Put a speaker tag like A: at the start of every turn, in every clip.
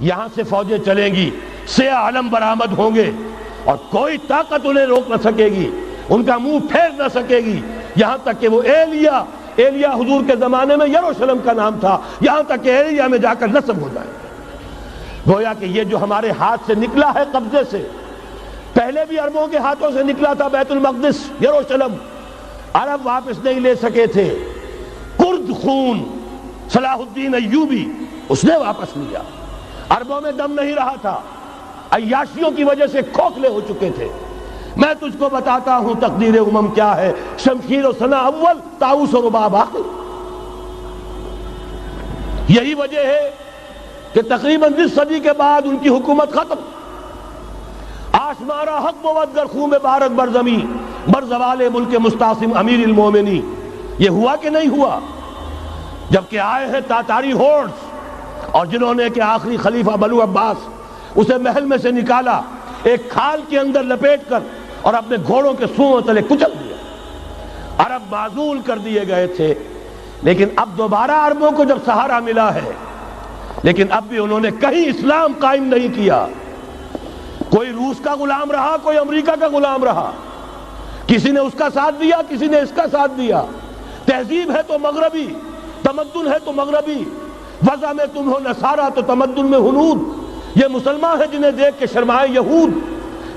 A: یہاں سے فوجیں چلیں گی، سیاہ علم برآمد ہوں گے اور کوئی طاقت انہیں روک نہ سکے گی، ان کا منہ پھیر نہ سکے گی، یہاں تک کہ وہ ایلیا حضور کے زمانے میں یروشلم کا نام تھا، یہاں تک کہ ایلیا میں جا کر نصب ہو جائے۔ گویا کہ یہ جو ہمارے ہاتھ سے نکلا ہے قبضے سے، پہلے بھی عربوں کے ہاتھوں سے نکلا تھا بیت المقدس، یروشلم، عرب واپس نہیں لے سکے تھے، کرد خون صلاح الدین ایوبی اس نے واپس لیا، عربوں میں دم نہیں رہا تھا، عیاشیوں کی وجہ سے کھوکھلے ہو چکے تھے۔ میں تجھ کو بتاتا ہوں تقدیر امم کیا ہے، شمشیر و سنا اول، طاؤس و رباب آخر۔ یہی وجہ ہے کہ تقریباً 20 صدی کے بعد ان کی حکومت ختم۔ آشمارا حق بود گر خون بارد بر زمین، بر زوال ملک مستعصم امیر المومنی۔ یہ ہوا کہ نہیں ہوا؟ جبکہ آئے ہیں تاتاری ہورڈز، اور جنہوں نے کہ آخری خلیفہ بنو عباس اسے محل میں سے نکالا، ایک کھال کے اندر لپیٹ کر اور اپنے گھوڑوں کے سوؤں تلے کچل دیا۔ عرب معزول کر دیے گئے تھے، لیکن اب دوبارہ عربوں کو جب سہارا ملا ہے، لیکن اب بھی انہوں نے کہیں اسلام قائم نہیں کیا۔ کوئی روس کا غلام رہا، کوئی امریکہ کا غلام رہا، کسی نے اس کا ساتھ دیا، کسی نے اس کا ساتھ دیا۔ تہذیب ہے تو مغربی، تمدن ہے تو مغربی، وضع میں تم ہو نصارہ تو تمدن میں ہنود۔ یہ مسلمان ہیں جنہیں دیکھ کے شرمائے یہود۔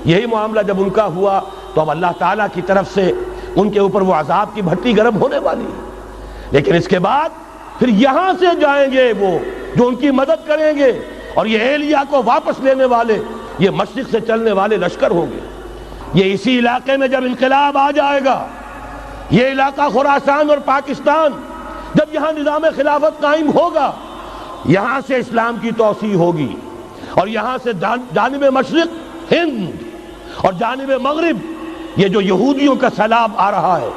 A: یہی معاملہ جب ان کا ہوا تو اب اللہ تعالیٰ کی طرف سے ان کے اوپر وہ عذاب کی بھٹی گرم ہونے والی ہے۔ لیکن اس کے بعد پھر یہاں سے جائیں گے وہ جو ان کی مدد کریں گے، اور یہ ایلیا کو واپس لینے والے یہ مشرق سے چلنے والے لشکر ہوں گے۔ یہ اسی علاقے میں جب انقلاب آ جائے گا، یہ علاقہ خراسان اور پاکستان، جب یہاں نظام خلافت قائم ہوگا، یہاں سے اسلام کی توسیع ہوگی، اور یہاں سے جانب مشرق ہند اور جانب مغرب یہ جو یہودیوں کا سیلاب آ رہا ہے،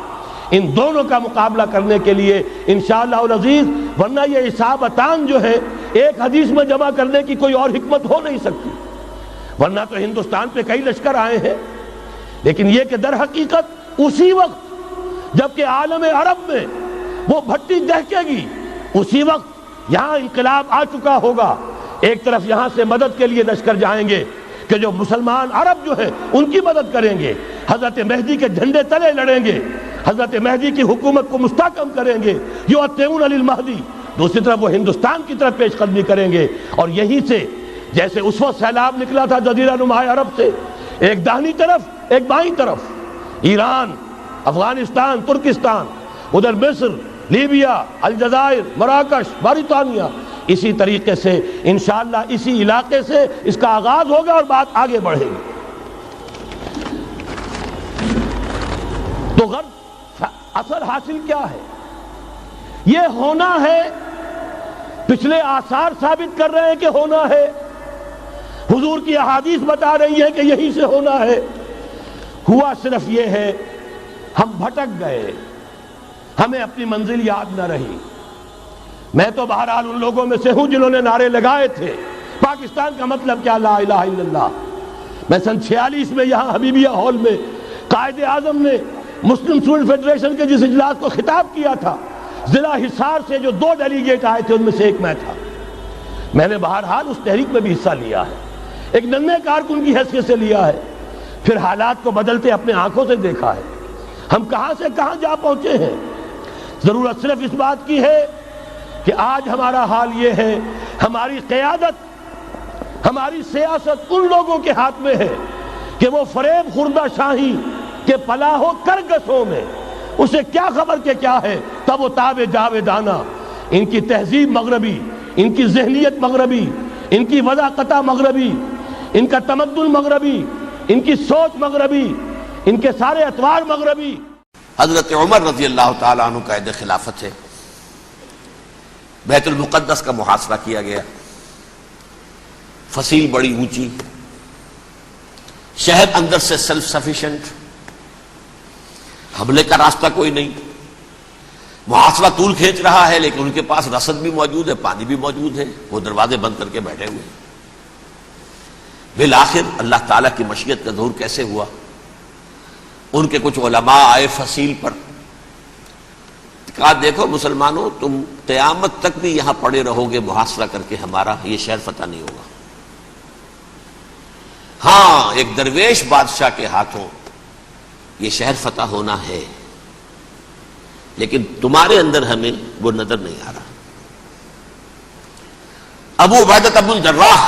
A: ان دونوں کا مقابلہ کرنے کے لیے انشاءاللہ العزیز، ورنہ یہ اصابتان جو ہے ایک حدیث میں جمع کرنے کی کوئی اور حکمت ہو نہیں سکتی، ورنہ تو ہندوستان پہ کئی لشکر آئے ہیں۔ لیکن یہ کہ در حقیقت اسی وقت جب کہ عالم عرب میں وہ بھٹی دہکے گی، اسی وقت یہاں انقلاب آ چکا ہوگا۔ ایک طرف یہاں سے مدد کے لیے لشکر جائیں گے کہ جو مسلمان عرب جو ہے ان کی مدد کریں گے، حضرت مہدی کے جھنڈے تلے لڑیں گے، حضرت مہدی کی حکومت کو مستحکم کریں گے، یؤتمون للمہدی۔ دوسری طرف وہ ہندوستان کی طرف پیش قدمی کریں گے، اور یہیں سے جیسے اس وقت سیلاب نکلا تھا جزیرہ نما عرب سے، ایک داہنی طرف ایک بائیں طرف، ایران، افغانستان، ترکستان، ادھر مصر، لیبیا، الجزائر، مراکش، موریطانیہ، اسی طریقے سے انشاءاللہ اسی علاقے سے اس کا آغاز ہوگا اور بات آگے بڑھے گی۔ تو غرض اثر حاصل کیا ہے؟ یہ ہونا ہے، پچھلے آثار ثابت کر رہے ہیں کہ ہونا ہے، حضور کی احادیث بتا رہی ہیں کہ یہی سے ہونا ہے۔ ہوا صرف یہ ہے ہم بھٹک گئے، ہمیں اپنی منزل یاد نہ رہی۔ میں تو بہرحال ان لوگوں میں سے ہوں جنہوں نے نعرے لگائے تھے پاکستان کا مطلب کیا، لا الہ الا اللہ۔ میں سن 46 میں یہاں حبیبیہ ہال میں قائد اعظم نے مسلم اسٹوڈنٹ فیڈریشن کے جس اجلاس کو خطاب کیا تھا، ضلع حصار سے جو 2 ڈیلیگیٹ آئے تھے ان میں سے ایک میں تھا۔ میں نے بہرحال اس تحریک میں بھی حصہ لیا ہے، ایک ننھے کارکن کی حیثیت سے لیا ہے، پھر حالات کو بدلتے اپنے آنکھوں سے دیکھا ہے، ہم کہاں سے کہاں جا پہنچے ہیں۔ ضرورت صرف اس بات کی ہے کہ آج ہمارا حال یہ ہے، ہماری قیادت، ہماری سیاست ان لوگوں کے ہاتھ میں ہے کہ وہ فریب خوردہ شاہی کے پلاہ و کرگسوں میں اسے کیا خبر کہ کیا ہے، تب وہ تاب جاویدانہ۔ ان کی تہذیب مغربی، ان کی ذہنیت مغربی، ان کی وضاقتہ مغربی، ان کا تمدن مغربی، ان کی سوچ مغربی، ان کے سارے اطوار مغربی۔
B: حضرت عمر رضی اللہ تعالیٰ عنہ قائد خلافت ہے، بیت المقدس کا محاصرہ کیا گیا، فصیل بڑی اونچی، شہر اندر سے سیلف سفیشنٹ، حملے کا راستہ کوئی نہیں، محاصرہ طول کھینچ رہا ہے، لیکن ان کے پاس رسد بھی موجود ہے، پانی بھی موجود ہے، وہ دروازے بند کر کے بیٹھے ہوئے۔ بالآخر اللہ تعالیٰ کی مشیت کا ظہور کیسے ہوا؟ ان کے کچھ علماء آئے فصیل پر، کہا دیکھو مسلمانوں، تم قیامت تک بھی یہاں پڑے رہو گے محاصرہ کر کے، ہمارا یہ شہر فتح نہیں ہوگا۔ ہاں ایک درویش بادشاہ کے ہاتھوں یہ شہر فتح ہونا ہے، لیکن تمہارے اندر ہمیں وہ نظر نہیں آ رہا۔ ابو عبیدہ بن الجراح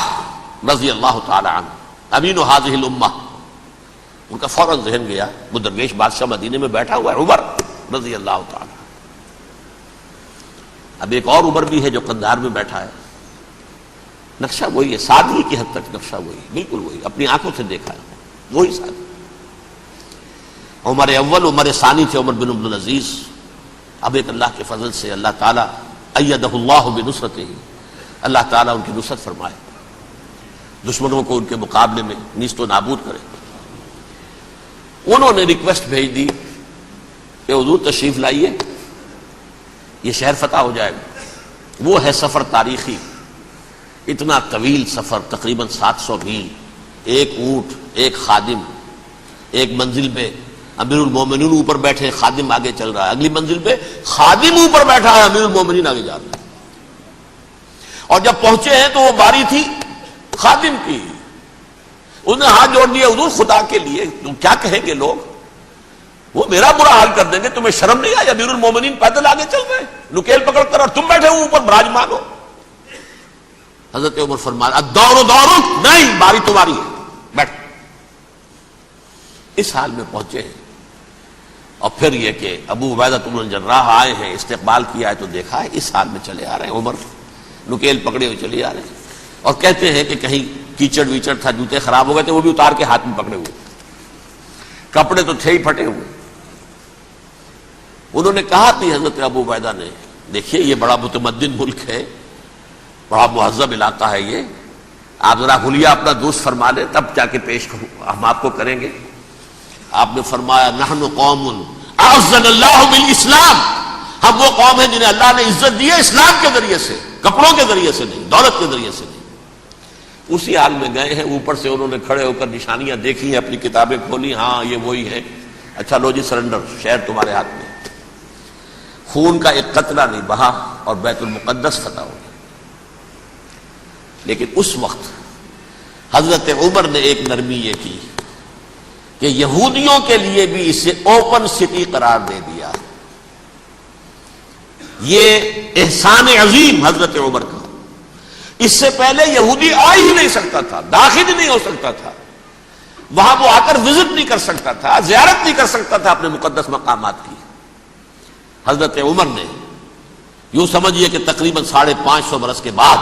B: رضی اللہ تعالی عنہ امین هذه الامہ، ان کا فوراً ذہن گیا وہ درویش بادشاہ مدینے میں بیٹھا ہوا ہے عمر رضی اللہ تعالی۔ اب ایک اور عمر بھی ہے جو قندھار میں بیٹھا ہے، نقشہ وہی ہے، سادگی کی حد تک نقشہ وہی، بالکل وہی، اپنی آنکھوں سے دیکھا ہے وہی سادگی۔ عمر اول عمر ثانی تھے عمر بن عبد العزیز۔ اب ایک اللہ کے فضل سے اللہ تعالیٰ ایدہ اللہ بنصرتہ، اللہ تعالیٰ ان کی نصرت فرمائے، دشمنوں کو ان کے مقابلے میں نیست و نابود کرے۔ انہوں نے ریکویسٹ بھیج دی کہ حضور تشریف لائیے، یہ شہر فتح ہو جائے گا۔ وہ ہے سفر تاریخی، اتنا طویل سفر، تقریباً 700 میل، ایک اونٹ، ایک خادم، ایک منزل پہ امیر المومنین اوپر بیٹھے، خادم آگے چل رہا ہے، اگلی منزل پہ خادم اوپر بیٹھا ہے، امیر المومنین آگے جا رہا ہے۔ اور جب پہنچے ہیں تو وہ باری تھی خادم کی، اس نے ہاتھ جوڑ دیا، حضور خدا کے لیے تم کیا کہیں گے لوگ، وہ میرا برا حال کر دیں گے، تمہیں شرم نہیں آئی؟ امیر المومنین پیدل آگے چل رہے ہیں نکیل پکڑ کر، اور تم بیٹھے ہو اوپر براجمان ہو۔ حضرت عمر فرمایا الدور دورک، نہیں باری تمہاری ہے، بیٹھ۔ اس حال میں پہنچے ہیں، اور پھر یہ کہ ابو عبیدہ بن الجراح آئے ہیں، استقبال کیا ہے تو دیکھا ہے اس حال میں چلے آ رہے ہیں، عمر نکیل پکڑے ہوئے چلے آ رہے ہیں، اور کہتے ہیں کہ کہیں کیچڑ ویچڑ تھا، جوتے خراب ہو گئے تھے، وہ بھی اتار کے ہاتھ میں پکڑے ہوئے، کپڑے تو تھے ہی پھٹے ہوئے۔ انہوں نے کہا کہ حضرت ابو عبیدہ نے، دیکھیے یہ بڑا متمدن ملک ہے، بڑا مہذب علاقہ ہے یہ، آپ ذرا حلیہ اپنا درست فرما لیں تب جا کے پیش ہم آپ کو کریں گے۔ آپ نے فرمایا نحن قوم اعزنا اللہ بالاسلام، ہم وہ قوم ہیں جنہیں اللہ نے عزت دی ہے اسلام کے ذریعے سے، کپڑوں کے ذریعے سے نہیں، دولت کے ذریعے سے نہیں۔ اسی حال میں گئے ہیں، اوپر سے انہوں نے کھڑے ہو کر نشانیاں دیکھی ہیں، اپنی کتابیں کھولی، ہاں یہ وہی ہے، اچھا لو جی سرنڈر، شہر تمہارے ہاتھ میں۔ خون کا ایک قطرہ نہیں بہا اور بیت المقدس فتح ہو گیا۔ لیکن اس وقت حضرت عمر نے ایک نرمی یہ کی کہ یہودیوں کے لیے بھی اسے اوپن سٹی قرار دے دیا۔ یہ احسان عظیم حضرت عمر کا، اس سے پہلے یہودی آ ہی نہیں سکتا تھا، داخل ہی نہیں ہو سکتا تھا، وہاں وہ آ کر وزٹ نہیں کر سکتا تھا، زیارت نہیں کر سکتا تھا اپنے مقدس مقامات کی۔ حضرت عمر نے یوں سمجھیے کہ تقریباً 550 برس کے بعد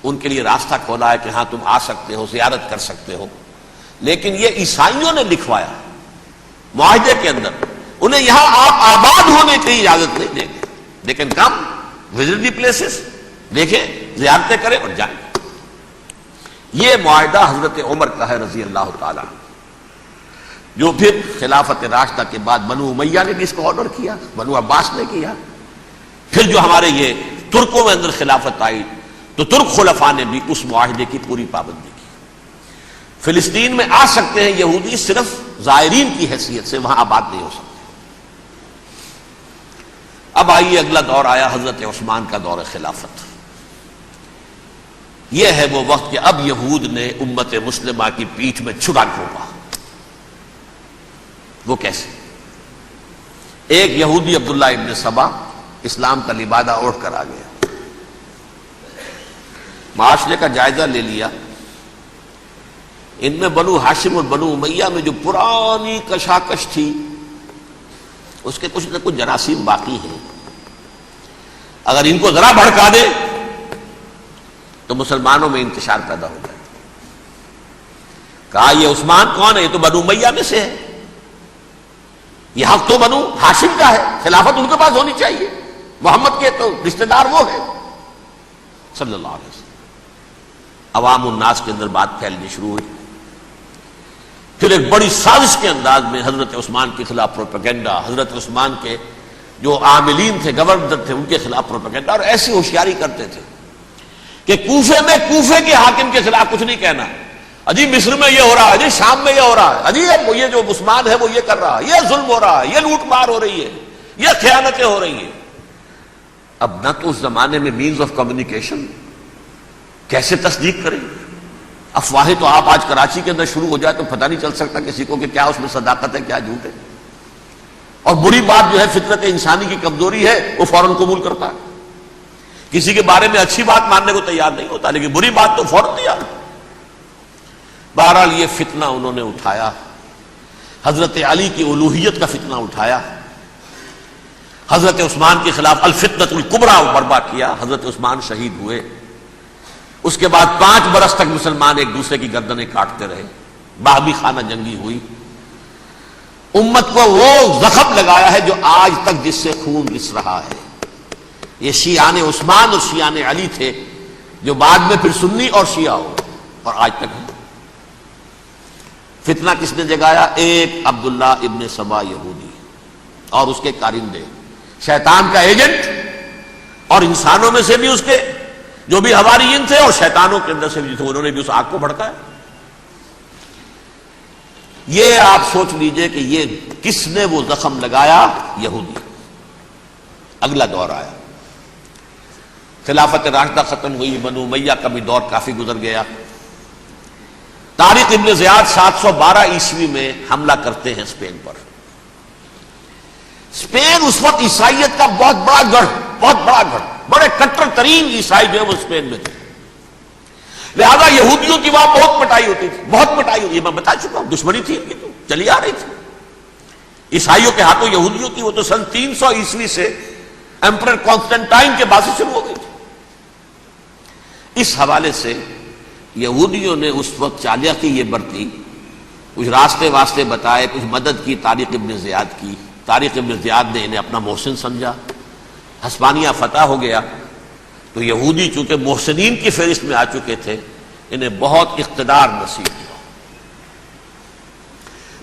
B: ان کے لیے راستہ کھولا ہے کہ ہاں تم آ سکتے ہو، زیارت کر سکتے ہو۔ لیکن یہ عیسائیوں نے لکھوایا معاہدے کے اندر، انہیں یہاں آپ آباد ہونے کی اجازت نہیں دیں گے، لیکن کم وزٹ دی پلیسز، دیکھیں زیارتیں کریں اور جائیں۔ یہ معاہدہ حضرت عمر کا ہے رضی اللہ تعالیٰ، جو پھر خلافت راشدہ کے بعد بنو امیہ نے بھی اس کو آنر کیا، بنو عباس نے کیا، پھر جو ہمارے یہ ترکوں میں اندر خلافت آئی تو ترک خلفاء نے بھی اس معاہدے کی پوری پابندی کی۔ فلسطین میں آ سکتے ہیں یہودی صرف زائرین کی حیثیت سے، وہاں آباد نہیں ہو سکتے۔ اب آئیے اگلا دور آیا حضرت عثمان کا دور خلافت۔ یہ ہے وہ وقت کہ اب یہود نے امت مسلمہ کی پیٹھ میں چھڑا ٹھوکا۔ وہ کیسے؟ ایک یہودی عبداللہ ابن سبا اسلام کا لبادہ اوڑھ کر آ گیا، معاشرے کا جائزہ لے لیا، ان میں بنو ہاشم اور بنو امیہ میں جو پرانی کشاکش تھی اس کے کچھ نہ کچھ جراثیم باقی ہیں، اگر ان کو ذرا بھڑکا دے تو مسلمانوں میں انتشار پیدا ہو جائے۔ کہا یہ عثمان کون ہے؟ یہ تو بنو امیہ میں سے ہے، یہ حق تو بنو ہاشم کا ہے، خلافت ان کے پاس ہونی چاہیے، محمد کے تو رشتہ دار وہ ہے صلی اللہ علیہ وسلم۔ عوام الناس کے اندر بات پھیلنی شروع ہوئی، پھر ایک بڑی سازش کے انداز میں حضرت عثمان کے خلاف پروپیگنڈا، حضرت عثمان کے جو عاملین تھے، گورنر تھے، ان کے خلاف پروپیگنڈا، اور ایسی ہوشیاری کرتے تھے کہ کوفے میں کوفے کے حاکم کے خلاف کچھ نہیں کہنا، اجی مصر میں یہ ہو رہا ہے، اجی شام میں یہ ہو رہا ہے، اجی یہ جو عثمان ہے وہ یہ کر رہا ہے، یہ ظلم ہو رہا ہے، یہ لوٹ مار ہو رہی ہے، یہ خیانتیں ہو رہی ہیں۔ اب نہ تو اس زمانے میں مینز آف کمیونیکیشن، کیسے تصدیق کریں؟ افواہیں تو آپ آج کراچی کے اندر شروع ہو جائے تو پتہ نہیں چل سکتا کسی کو کہ کیا اس میں صداقت ہے کیا جھوٹ ہے. اور بری بات جو ہے فطرت انسانی کی کمزوری ہے وہ فوراً قبول کرتا ہے. کسی کے بارے میں اچھی بات ماننے کو تیار نہیں ہوتا لیکن بری بات تو فوراً تیار. بہرحال یہ فتنہ انہوں نے اٹھایا، حضرت علی کی الوہیت کا فتنہ اٹھایا، حضرت عثمان کے خلاف الفتنۃ الکبریٰ برپا کیا. حضرت عثمان شہید ہوئے. اس کے بعد 5 برس تک مسلمان ایک دوسرے کی گردنیں کاٹتے رہے. باہمی خانہ جنگی ہوئی. امت کو وہ زخم لگایا ہے جو آج تک جس سے خون رس رہا ہے. یہ شیعان عثمان اور شیعان علی تھے جو بعد میں پھر سنی اور شیعہ ہو اور آج تک ہے. فتنہ کس نے جگایا؟ ایک عبداللہ ابن سبا یہودی اور اس کے کارندے، شیطان کا ایجنٹ، اور انسانوں میں سے بھی اس کے جو بھی حواریین تھے اور شیطانوں کے اندر سے بھی تھے، انہوں نے بھی اس آگ کو بھڑکایا. یہ آپ سوچ لیجئے کہ یہ کس نے وہ زخم لگایا؟ یہودی. اگلا دور آیا، خلافت راشدہ ختم ہوئی، بنو امیہ کا بھی دور کافی گزر گیا. طارق ابن زیاد 712 عیسوی میں حملہ کرتے ہیں اسپین پر. اسپین اس وقت عیسائیت کا بہت بڑا گڑھ، بڑے کٹر ترین عیسائی جو ہے وہ اسپین میں تھے. لہذا یہودیوں کی وہاں بہت پٹائی ہوتی تھی، بہت پٹائی ہوتی. یہ میں بتا چکا ہوں، دشمنی تھی ان کی تو چلی آ رہی تھی عیسائیوں کے ہاتھوں یہودیوں کی. وہ تو سن 300 عیسوی سے ایمپرر کانسٹنٹائن کے بعد سے شروع ہو گئی تھی. اس حوالے سے یہودیوں نے اس وقت چالاکی یہ برتی، کچھ راستے واسطے بتائے، کچھ مدد کی طارق ابن زیاد کی. طارق ابن زیاد نے انہیں اپنا محسن سمجھا. ہسپانیہ فتح ہو گیا تو یہودی چونکہ محسنین کی فہرست میں آ چکے تھے، انہیں بہت اقتدار نصیب ہوا.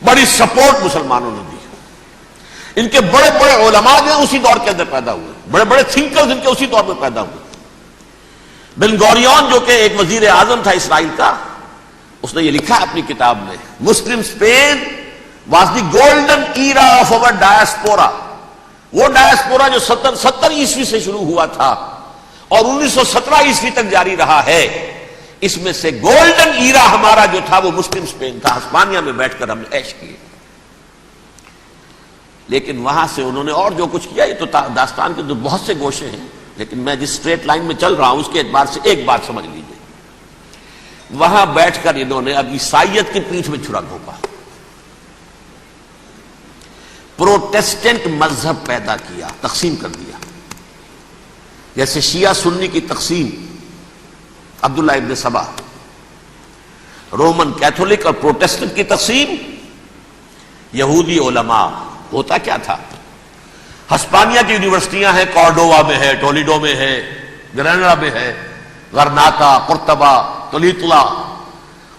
B: بڑی سپورٹ مسلمانوں نے دی. ان کے بڑے بڑے علماء جو اسی دور کے اندر پیدا ہوئے، بڑے بڑے تھنکرز ان کے اسی دور میں پیدا ہوئے. بن گوریون جو کہ ایک وزیر اعظم تھا اسرائیل کا، اس نے یہ لکھا اپنی کتاب میں، Muslim Spain was the golden era of our diaspora. وہ ڈائسپورا جو 70 عیسوی سے شروع ہوا تھا اور 1917 عیسوی تک جاری رہا ہے، اس میں سے گولڈن ایرا ہمارا جو تھا وہ مسلم اسپین تھا. ہسپانیہ میں بیٹھ کر ہم نے عیش کیے. لیکن وہاں سے انہوں نے اور جو کچھ کیا، یہ تو داستان کے بہت سے گوشے ہیں، لیکن میں جس اسٹریٹ لائن میں چل رہا ہوں اس کے اعتبار سے ایک بات سمجھ لیجیے. وہاں بیٹھ کر انہوں نے اب عیسائیت کی پیٹھ میں چھرا گھونپا، پروٹیسٹنٹ مذہب پیدا کیا، تقسیم کر دیا. جیسے شیعہ سنی کی تقسیم، عبداللہ ابن سبا. رومن کیتھولک اور پروٹیسٹنٹ کی تقسیم، یہودی علماء. ہوتا کیا تھا؟ ہسپانیہ کی یونیورسٹیاں ہیں، کارڈووا میں ہے، ٹولیڈو میں ہے، گریناڈا میں ہے، غرناطہ، قرطبہ، تولیتلا.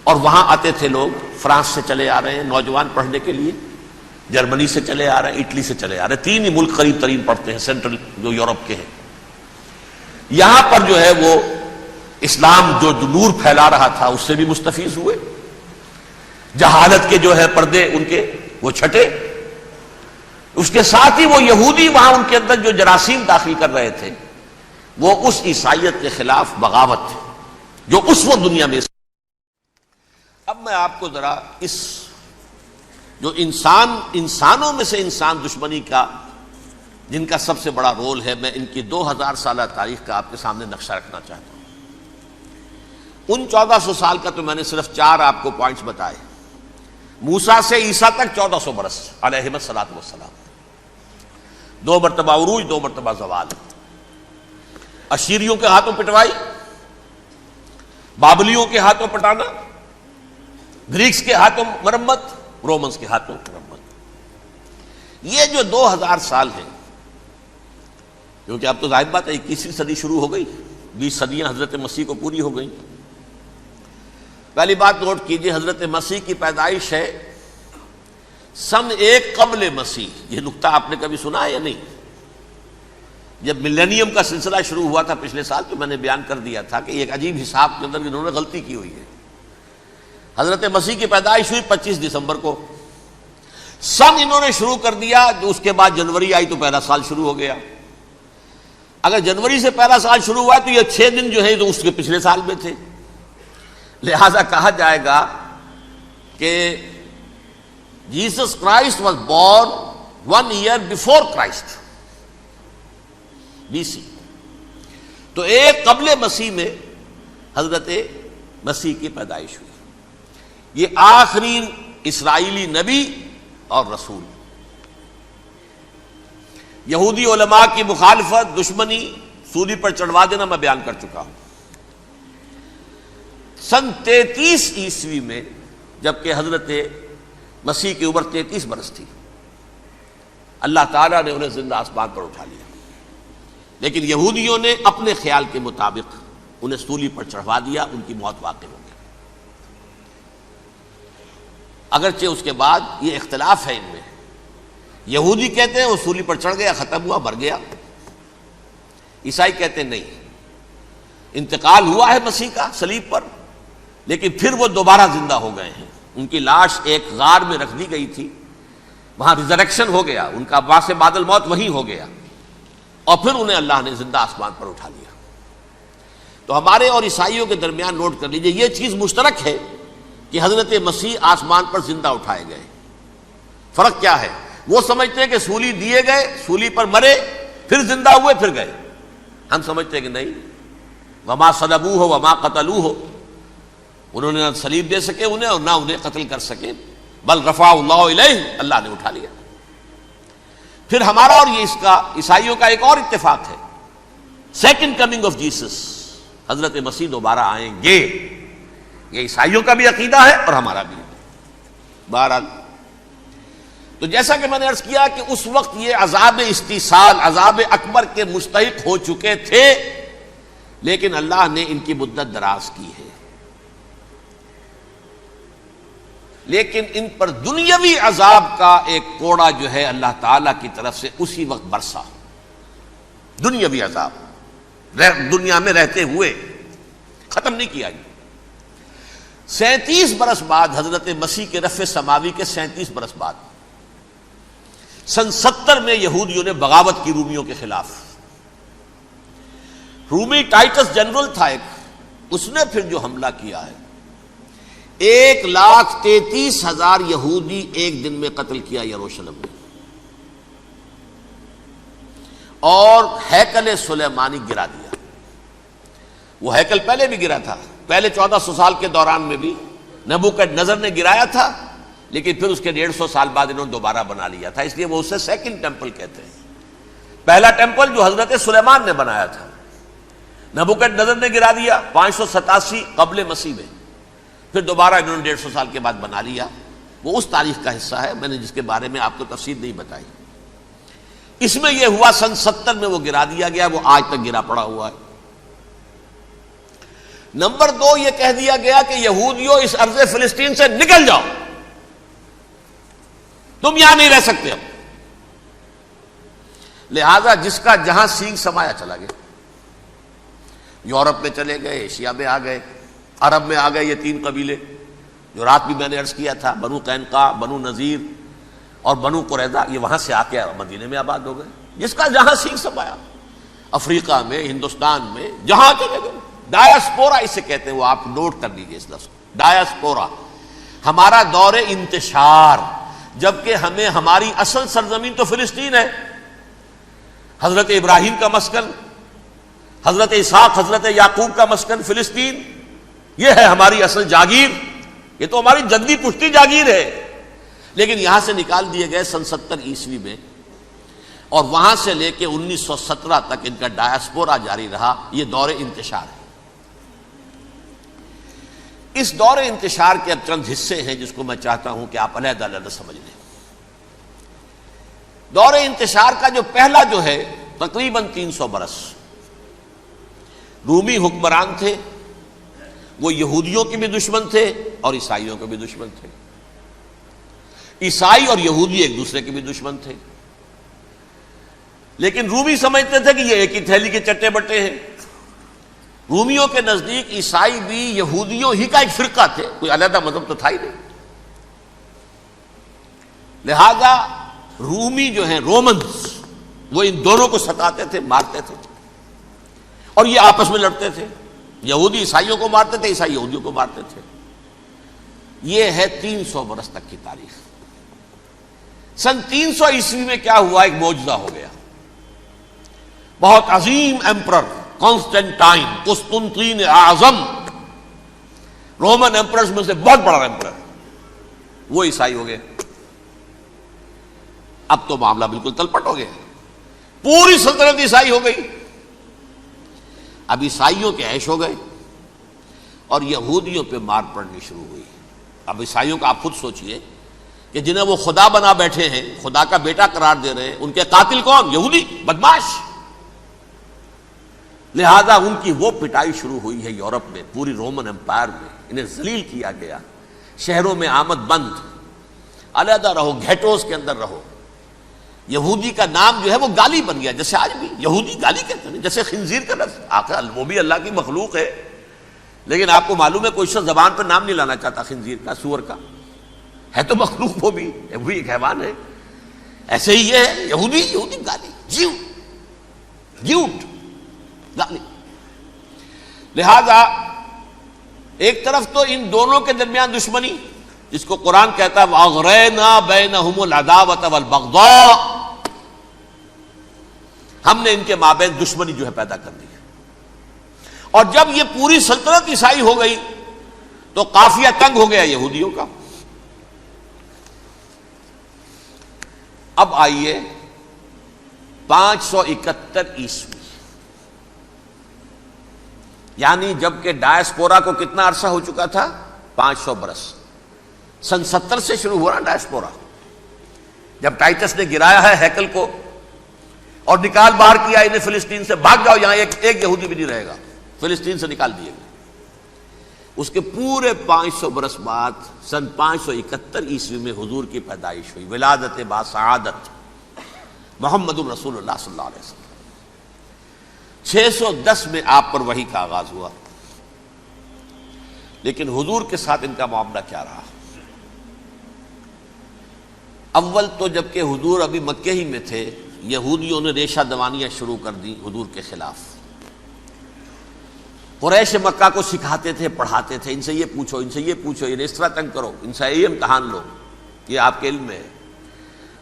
B: اور وہاں آتے تھے لوگ، فرانس سے چلے آ رہے ہیں نوجوان پڑھنے کے لیے، جرمنی سے چلے آ رہے ہیں، اٹلی سے چلے آ رہے ہیں. 3 ہی ملک قریب ترین پڑھتے ہیں سینٹرل جو یورپ کے ہیں. یہاں پر جو ہے وہ اسلام جو نور پھیلا رہا تھا اس سے بھی مستفیض ہوئے. جہالت کے جو ہے پردے ان کے وہ چھٹے. اس کے ساتھ ہی وہ یہودی وہاں ان کے اندر جو جراثیم داخل کر رہے تھے وہ اس عیسائیت کے خلاف بغاوت تھی جو اس وقت دنیا میں. اب میں آپ کو ذرا اس جو انسانوں میں سے انسان دشمنی کا جن کا سب سے بڑا رول ہے، میں ان کی 2000 سالہ تاریخ کا آپ کے سامنے نقشہ رکھنا چاہتا ہوں. ان 1400 سال کا تو میں نے صرف 4 آپ کو پوائنٹس بتائے. موسیٰ سے عیسیٰ تک 1400 برس علیہ الصلوۃ والسلام. 2 مرتبہ عروج، 2 مرتبہ زوال. اشیریوں کے ہاتھوں پٹوائی، بابلیوں کے ہاتھوں پٹانا، گریکس کے ہاتھوں مرمت، رومنس کے ہاتھوں مرمت. یہ جو 2000 سال ہیں، کیونکہ اب تو ظاہر بات ہے 21ویں صدی شروع ہو گئی، 20 صدیاں حضرت مسیح کو پوری ہو گئیں. پہلی بات نوٹ کیجئے، حضرت مسیح کی پیدائش ہے سن 1 قبل مسیح. یہ نقطہ آپ نے کبھی سنا ہے یا نہیں؟ جب ملینیم کا سلسلہ شروع ہوا تھا پچھلے سال تو میں نے بیان کر دیا تھا کہ ایک عجیب حساب کے اندر انہوں نے غلطی کی ہوئی ہے. حضرت مسیح کی پیدائش ہوئی 25 دسمبر کو. سن انہوں نے شروع کر دیا، اس کے بعد جنوری آئی تو پہلا سال شروع ہو گیا. اگر جنوری سے پہلا سال شروع ہوا تو یہ 6 دن جو ہے تو اس کے پچھلے سال میں تھے. لہذا کہا جائے گا کہ Jesus Christ was born 1 year before Christ BC. تو ایک قبل مسیح میں حضرت مسیح کی پیدائش ہوئی. یہ آخری اسرائیلی نبی اور رسول. یہودی علماء کی مخالفت، دشمنی، سولی پر چڑھوا دینا میں بیان کر چکا ہوں. سن 33 عیسوی میں جبکہ حضرت مسیح کی عمر 33 برس تھی، اللہ تعالیٰ نے انہیں زندہ آسمان پر اٹھا لیا. لیکن یہودیوں نے اپنے خیال کے مطابق انہیں سولی پر چڑھوا دیا، ان کی موت واقع ہو گئی. اگرچہ اس کے بعد یہ اختلاف ہے ان میں. یہودی کہتے ہیں وہ سولی پر چڑھ گیا، ختم ہوا، مر گیا. عیسائی کہتے ہیں نہیں، انتقال ہوا ہے مسیح کا صلیب پر، لیکن پھر وہ دوبارہ زندہ ہو گئے ہیں. ان کی لاش ایک غار میں رکھ دی گئی تھی، وہاں ریزریکشن ہو گیا، ان کا باعث بعد الموت وہیں ہو گیا، اور پھر انہیں اللہ نے زندہ آسمان پر اٹھا لیا. تو ہمارے اور عیسائیوں کے درمیان نوٹ کر لیجئے یہ چیز مشترک ہے کہ حضرت مسیح آسمان پر زندہ اٹھائے گئے. فرق کیا ہے؟ وہ سمجھتے ہیں کہ سولی دیے گئے، سولی پر مرے، پھر زندہ ہوئے، پھر گئے. ہم سمجھتے ہیں کہ نہیں، وما صلبوہ وما قتلوہ، انہوں نے نہ صلیب دے سکے انہیں اور نہ انہیں قتل کر سکے، بل رفع اللہ الیہ، اللہ نے اٹھا لیا. پھر ہمارا اور یہ اس کا عیسائیوں کا ایک اور اتفاق ہے، سیکنڈ کمنگ آف جیسس، حضرت مسیح دوبارہ آئیں گے. یہ عیسائیوں کا بھی عقیدہ ہے اور ہمارا بھی. بہرحال تو جیسا کہ میں نے عرض کیا کہ اس وقت یہ عذاب استیصال، عذاب اکبر کے مستحق ہو چکے تھے، لیکن اللہ نے ان کی مدت دراز کی ہے. لیکن ان پر دنیاوی عذاب کا ایک کوڑا جو ہے اللہ تعالیٰ کی طرف سے اسی وقت برسا. دنیاوی عذاب دنیا میں رہتے ہوئے ختم نہیں کیا گیا. 37 برس بعد حضرت مسیح کے رفع سماوی کے 37 برس بعد سن 70 میں یہودیوں نے بغاوت کی رومیوں کے خلاف. رومی ٹائٹس جنرل تھا ایک، اس نے پھر جو حملہ کیا ہے، 1,33,000 یہودی ایک دن میں قتل کیا یروشلم میں، اور ہیکل سلیمانی گرا دیا. وہ ہیکل پہلے بھی گرا تھا، پہلے 1400 سال کے دوران میں بھی نبوکڈنیزر نے گرایا تھا، لیکن پھر اس کے 150 سال بعد انہوں نے دوبارہ بنا لیا تھا، اس لیے وہ اسے سیکنڈ ٹیمپل کہتے ہیں. پہلا ٹیمپل جو حضرت سلیمان نے بنایا تھا، نبوکڈنیزر نے گرا دیا 587 قبل مسیح میں، پھر دوبارہ انہوں نے 150 سال کے بعد بنا لیا. وہ اس تاریخ کا حصہ ہے، میں نے جس کے بارے میں آپ کو تفصیل نہیں بتائی. اس میں یہ ہوا سن 70 میں وہ گرا دیا گیا، وہ آج تک گرا پڑا ہوا ہے. نمبر 2 یہ کہہ دیا گیا کہ یہودیوں اس ارض فلسطین سے نکل جاؤ، تم یہاں نہیں رہ سکتے. اب لہذا جس کا جہاں سینگ سمایا چلا گیا. یورپ میں چلے گئے، ایشیا میں آ گئے، عرب میں آ گئے. یہ 3 قبیلے جو رات بھی میں نے عرض کیا تھا، بنو قینقاع، بنو نذیر اور بنو قریظہ، یہ وہاں سے آ کے مدینے میں آباد ہو گئے. جس کا جہاں سینگ سمایا، افریقہ میں، ہندوستان میں، جہاں چلے گئے. ڈایاسپورا اسے کہتے ہیں، وہ آپ نوٹ کر لیجیے اس لفظ کو، ڈایاسپورا. ہمارا دور انتشار، جبکہ ہمیں ہماری اصل سرزمین تو فلسطین ہے. حضرت ابراہیم کا مسکن، حضرت اسحاق، حضرت یعقوب کا مسکن فلسطین، یہ ہے ہماری اصل جاگیر، یہ تو ہماری جدی پشتی جاگیر ہے. لیکن یہاں سے نکال دیے گئے سن 70 عیسوی میں، اور وہاں سے لے کے 1917 تک ان کا ڈایاسپورا جاری رہا. یہ دور انتشار ہے. اس دور انتشار کے اب چند حصے ہیں جس کو میں چاہتا ہوں کہ آپ علیحدہ علیحدہ سمجھ لیں. دور انتشار کا جو پہلا جو ہے تقریباً 300 برس رومی حکمران تھے. وہ یہودیوں کے بھی دشمن تھے اور عیسائیوں کے بھی دشمن تھے. عیسائی اور یہودی ایک دوسرے کے بھی دشمن تھے. لیکن رومی سمجھتے تھے کہ یہ ایک ہی تھیلی کے چٹے بٹے ہیں. رومیوں کے نزدیک عیسائی بھی یہودیوں ہی کا ایک فرقہ تھے، کوئی علیحدہ مذہب تو تھا ہی نہیں. لہذا رومی جو ہیں رومنز، وہ ان دونوں کو ستاتے تھے، مارتے تھے، اور یہ آپس میں لڑتے تھے. یہودی عیسائیوں کو مارتے تھے، عیسائی یہودیوں کو مارتے تھے۔ یہ ہے 300 برس تک کی تاریخ۔ سن 300 عیسوی میں کیا ہوا؟ ایک معجزہ ہو گیا۔ بہت عظیم ایمپرر کانسٹینٹائن، قسطنطین اعظم، رومن ایمپررز میں سے بہت بڑا ایمپرر، وہ عیسائی ہو گئے۔ اب تو معاملہ بالکل تلپٹ ہو گیا، پوری سلطنت عیسائی ہو گئی۔ اب عیسائیوں کے عیش ہو گئے اور یہودیوں پہ مار پڑنی شروع ہوئی۔ اب عیسائیوں کا آپ خود سوچئے کہ جنہیں وہ خدا بنا بیٹھے ہیں، خدا کا بیٹا قرار دے رہے ہیں، ان کے قاتل کون؟ یہودی بدماش۔ لہذا ان کی وہ پٹائی شروع ہوئی ہے یورپ میں، پوری رومن امپائر میں انہیں ذلیل کیا گیا۔ شہروں میں آمد بند، علیحدہ رہو، گھیٹوز کے اندر رہو۔ یہودی کا نام جو ہے وہ گالی بن گیا، جیسے آج بھی یہودی گالی کہتے ہیں، جیسے خنزیر کا لفظ، آخر وہ بھی اللہ کی مخلوق ہے، لیکن آپ کو معلوم ہے کوئی شخص زبان پر نام نہیں لانا چاہتا خنزیر کا، سور کا، ہے تو مخلوق وہ بھی ایک حیوان ہے۔ ایسے ہی یہ ہے یہودی گالی، جیوٹ گالی۔ لہذا ایک طرف تو ان دونوں کے درمیان دشمنی، جس کو قرآن کہتا ہے وَأَغْرَيْنَا بَيْنَهُمُ الْعَدَاوَةَ وَالْبَغْضَاءَ، ہم نے ان کے مابین دشمنی جو ہے پیدا کر دی۔ اور جب یہ پوری سلطنت عیسائی ہو گئی تو قافیہ تنگ ہو گیا یہودیوں کا۔ اب آئیے 571 عیسوی، یعنی جب کہ ڈائسپورا کو کتنا عرصہ ہو چکا تھا؟ 500 برس۔ سن 70 سے شروع ہوا نا ڈائسپورا، جب ٹائٹس نے گرایا ہے ہیکل کو اور نکال باہر کیا انہیں فلسطین سے، بھاگ جاؤ یہاں ایک یہودی بھی نہیں رہے گا، فلسطین سے نکال دیے گئے۔ اس کے پورے 500 برس بعد سن 571 عیسوی میں حضور کی پیدائش ہوئی، ولادت باسعادت محمد الرسول اللہ صلی اللہ علیہ وسلم۔ 610 میں آپ پر وحی کا آغاز ہوا، لیکن حضور کے ساتھ ان کا معاملہ کیا رہا؟ اول تو جبکہ حضور ابھی مکے ہی میں تھے، یہودیوں نے ریشہ دوانیاں شروع کر دی حضور کے خلاف۔ قریش مکہ کو سکھاتے تھے، پڑھاتے تھے، ان سے یہ پوچھو، ان سے یہ پوچھو، انہیں اس طرح تنگ کرو، ان سے یہ امتحان لو، یہ آپ کے علم میں ہے۔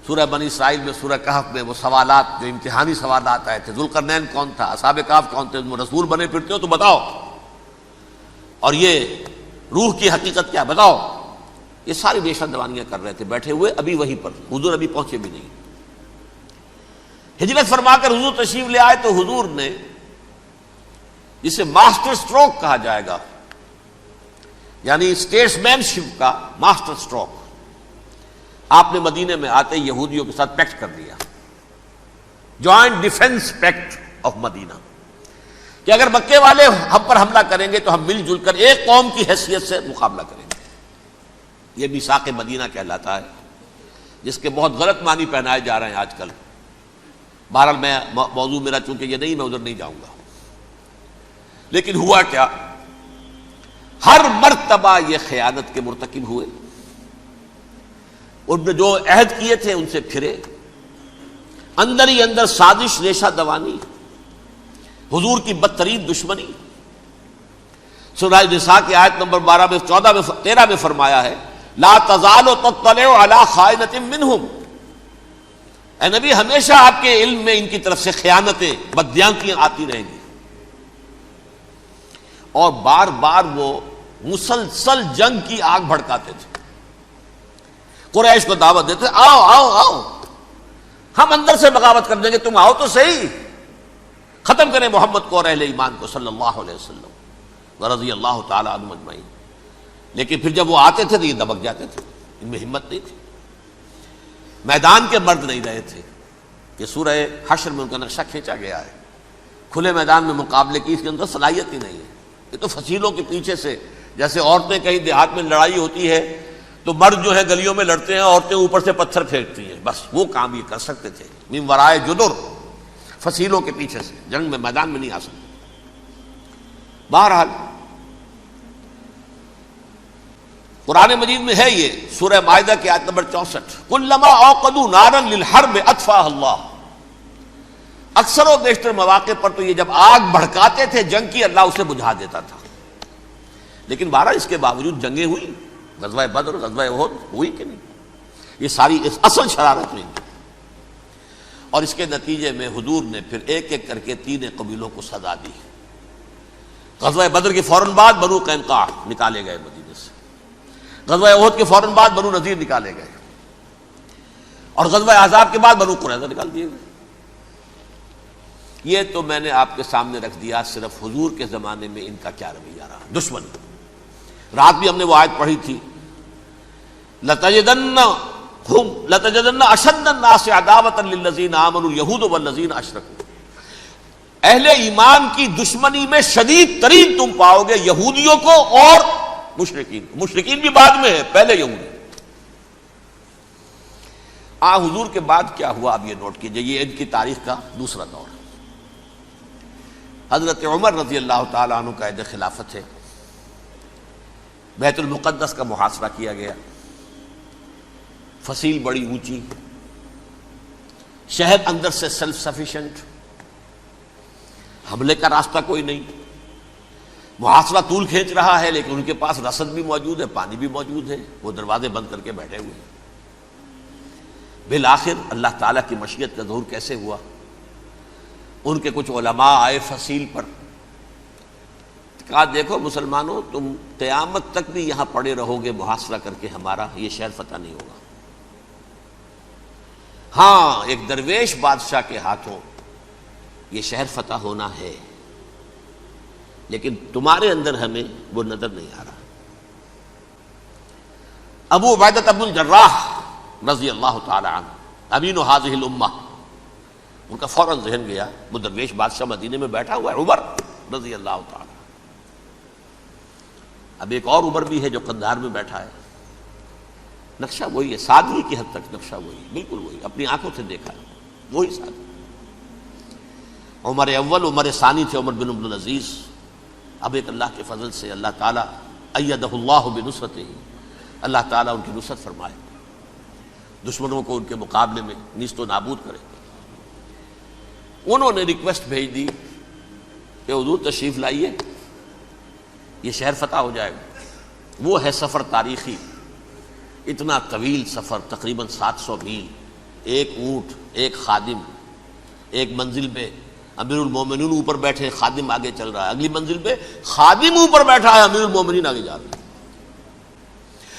B: سورہ بنی اسرائیل میں، سورہ کہف میں وہ سوالات جو امتحانی سوالات آئے تھے، ذوالقرنین کون تھا، اصحاب کہف کون تھے، تم رسول بنے پھرتے ہو تو بتاؤ، اور یہ روح کی حقیقت کیا بتاؤ، یہ ساری ریشہ دوانیاں کر رہے تھے بیٹھے ہوئے، ابھی وہیں پر حضور ابھی پہنچے بھی نہیں۔ ہجرت فرما کر حضور تشریف لے آئے تو حضور نے، جسے ماسٹر سٹروک کہا جائے گا، یعنی اسٹیٹس مین شپ کا ماسٹر سٹروک، آپ نے مدینے میں آتے یہودیوں کے ساتھ پیکٹ کر دیا، جوائنٹ ڈیفنس پیکٹ آف مدینہ، کہ اگر مکے والے ہم پر حملہ کریں گے تو ہم مل جل کر ایک قوم کی حیثیت سے مقابلہ کریں گے۔ یہ میثاق مدینہ کہلاتا ہے، جس کے بہت غلط معنی پہنائے جا رہے ہیں آج کل۔ بہرحال میں موضوع میرا چونکہ یہ نہیں، میں ادھر نہیں جاؤں گا۔ لیکن ہوا کیا؟ ہر مرتبہ یہ خیانت کے مرتکب ہوئے، ان نے جو عہد کیے تھے ان سے پھرے، اندر ہی اندر سازش، ریشہ دوانی، حضور کی بدترین دشمنی۔ سورہ نساء کی آیت نمبر 12 میں 14 میں 13 میں فرمایا ہے لا تزال تطلع علی خائنۃ منہم، اے نبی ہمیشہ آپ کے علم میں ان کی طرف سے خیانتیں، بددیانتیاں آتی رہیں گی۔ اور بار بار وہ مسلسل جنگ کی آگ بھڑکاتے تھے، قریش کو دعوت دیتے، آؤ آؤ آؤ ہم اندر سے بغاوت کر دیں گے، تم آؤ تو صحیح، ختم کریں محمد کو اور اہل ایمان کو صلی اللہ علیہ وسلم ورضی اللہ تعالی عنہم اجمعین۔ لیکن پھر جب وہ آتے تھے تو یہ دبک جاتے تھے، ان میں ہمت نہیں تھی، میدان کے مرد نہیں رہے تھے۔ یہ سورہ حشر میں ان کا نقشہ کھینچا گیا ہے، کھلے میدان میں مقابلے کی اس کے اندر صلاحیت ہی نہیں ہے۔ یہ تو فصیلوں کے پیچھے سے، جیسے عورتیں کہیں دیہات میں لڑائی ہوتی ہے تو مرد جو ہے گلیوں میں لڑتے ہیں، عورتیں اوپر سے پتھر پھینکتی ہیں، بس وہ کام یہ کر سکتے تھے، من ورائے جدر، فصیلوں کے پیچھے سے، جنگ میں میدان میں نہیں آ سکتے۔ بہرحال قرآن مجید میں ہے یہ سورہ مائدہ کی آیت نمبر 64، کلما اوقدوا نارا للحرب اطفاها اللہ، اکثر و بیشتر مواقع پر تو یہ جب آگ بھڑکاتے تھے جنگ کی، اللہ اسے بجھا دیتا تھا. لیکن بہرحال اس کے باوجود جنگیں ہوئی، غزوہ بدر، غزوہ احد ہوئی کہ نہیں؟ یہ ساری اصل شرارت ہوئی. اور اس کے نتیجے میں حضور نے پھر ایک ایک کر کے 3 قبیلوں کو سزا دی. غزوہ بدر کے فوراً بعد بنو قینقاع نکالے گئے مدینے سے، غزوہ احد کے فوراً بعد بنو نذیر نکالے گئے، اور غزوہ احزاب کے بعد بنو قریظہ نکال دیے گئے. یہ تو میں نے آپ کے سامنے رکھ دیا صرف حضور کے زمانے میں ان کا کیا رویہ رہا. دشمن، رات بھی ہم نے وہ آیت پڑھی تھی، لَتَجِدَنَّ أَشَدَّ النَّاسِ عَدَاوَةً لِلَّذِينَ آمَنُوا الْيَهُودُ وَالَّذِينَ أَشْرَكُوا. اہل ایمان کی دشمنی میں شدید ترین تم پاؤ گے یہودیوں کو اور مشرکین. مشرکین بھی بعد میں ہے، پہلے یہودی. حضور کے بعد کیا ہوا اب یہ نوٹ کیجئے، یہ ان کی تاریخ کا دوسرا دور. حضرت عمر رضی اللہ تعالی عنہ کا عہد خلافت ہے. بیت المقدس کا محاصرہ کیا گیا، فصیل بڑی اونچی، شہر اندر سے سیلف سفیشینٹ، حملے کا راستہ کوئی نہیں، محاصرہ طول کھینچ رہا ہے، لیکن ان کے پاس رسد بھی موجود ہے، پانی بھی موجود ہے، وہ دروازے بند کر کے بیٹھے ہوئے ہیں. بالآخر اللہ تعالیٰ کی مشیت کا ظہور کیسے ہوا؟ ان کے کچھ علماء آئے فصیل پر، کہا دیکھو مسلمانوں، تم قیامت تک بھی یہاں پڑے رہو گے محاصرہ کر کے ہمارا، یہ شہر فتح نہیں ہوگا. ہاں ایک درویش بادشاہ کے ہاتھوں یہ شہر فتح ہونا ہے، لیکن تمہارے اندر ہمیں وہ نظر نہیں آ رہا. ابو عبیدہ بن الجراح رضی اللہ تعالی عنہ، امین هذه الامہ، ان کا فوراً ذہن گیا وہ درویش بادشاہ مدینے میں بیٹھا ہوا ہے، عمر رضی اللہ تعالی. اب ایک اور عمر بھی ہے جو قندھار میں بیٹھا ہے. نقشہ وہی ہے، سادگی کی حد تک نقشہ وہی، بالکل وہی، اپنی آنکھوں سے دیکھا ہے وہی سادگی. عمر اول، عمر ثانی تھے عمر بن عبد العزیز. اب ایک اللہ کے فضل سے اللہ تعالیٰ ایدہ اللہ بنصرتہ، اللہ تعالیٰ ان کی نصرت فرمائے، دشمنوں کو ان کے مقابلے میں نیست و نابود کرے. انہوں نے ریکویسٹ بھیج دی کہ حضور تشریف لائیے، یہ شہر فتح ہو جائے گا. وہ ہے سفر تاریخی، اتنا طویل سفر، تقریباً 700 میل، ایک اونٹ، ایک خادم، ایک منزل پہ امیر المومنین اوپر بیٹھے، خادم آگے چل رہا ہے، اگلی منزل پہ خادم اوپر بیٹھا ہے، امیر المومنین آگے جا رہے ہیں.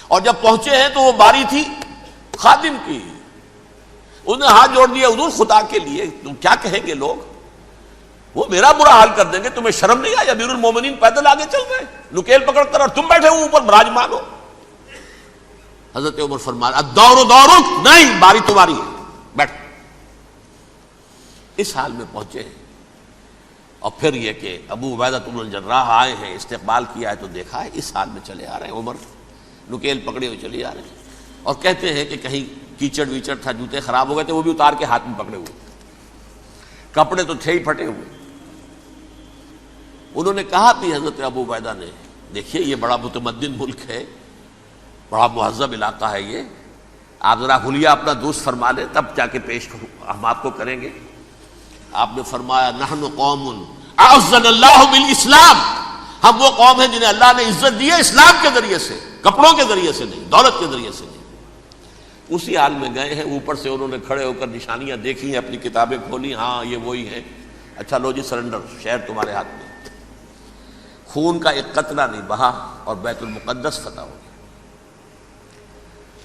B: اور جب پہنچے ہیں تو وہ باری تھی خادم کی. انہوں نے ہاتھ جوڑ دیا، حضور خدا کے لیے تم کیا کہیں گے لوگ، وہ میرا برا حال کر دیں گے، تمہیں شرم نہیں آئی؟ امیر المومنین پیدل آگے چل رہے ہیں نکیل پکڑ کر، اور تم بیٹھے ہو اوپر براجمان ہو. حضرت عمر فرمایا الدور دورک، نہیں باری تمہاری ہے، بیٹھ. اس حال میں پہنچے ہیں. اور پھر یہ کہ ابو عبیدہ بن الجراح آئے ہیں، استقبال کیا ہے تو دیکھا ہے اس حال میں چلے آ رہے ہیں. عمر نکیل پکڑے ہوئے چلے آ رہے ہیں، اور کہتے ہیں کہ کہیں کیچڑ ویچڑ تھا، جوتے خراب ہو گئے تھے، وہ بھی اتار کے ہاتھ میں پکڑے ہوئے، کپڑے تو تھے ہی پھٹے ہوئے. انہوں نے کہا بھی حضرت ابو عبیدہ نے، دیکھیے یہ بڑا متمدن ملک ہے، بڑا مہذب علاقہ ہے، یہ آپ ذرا حلیہ اپنا دوست فرما لیں تب جا کے پیش ہم آپ کو کریں گے. آپ نے فرمایا نحن قوم اعزنا اللہ بالاسلام، ہم وہ قوم ہیں جنہیں اللہ نے عزت دی ہے اسلام کے ذریعے سے، کپڑوں کے ذریعے سے نہیں، دولت کے ذریعے سے نہیں. اسی حال میں گئے ہیں. اوپر سے انہوں نے کھڑے ہو کر نشانیاں دیکھی ہیں، اپنی کتابیں کھولی، ہاں یہ وہی ہے. اچھا لو جی سرنڈر، شہر تمہارے ہاتھ میں. خون کا ایک قطرہ نہیں بہا اور بیت المقدس فتح ہو گیا.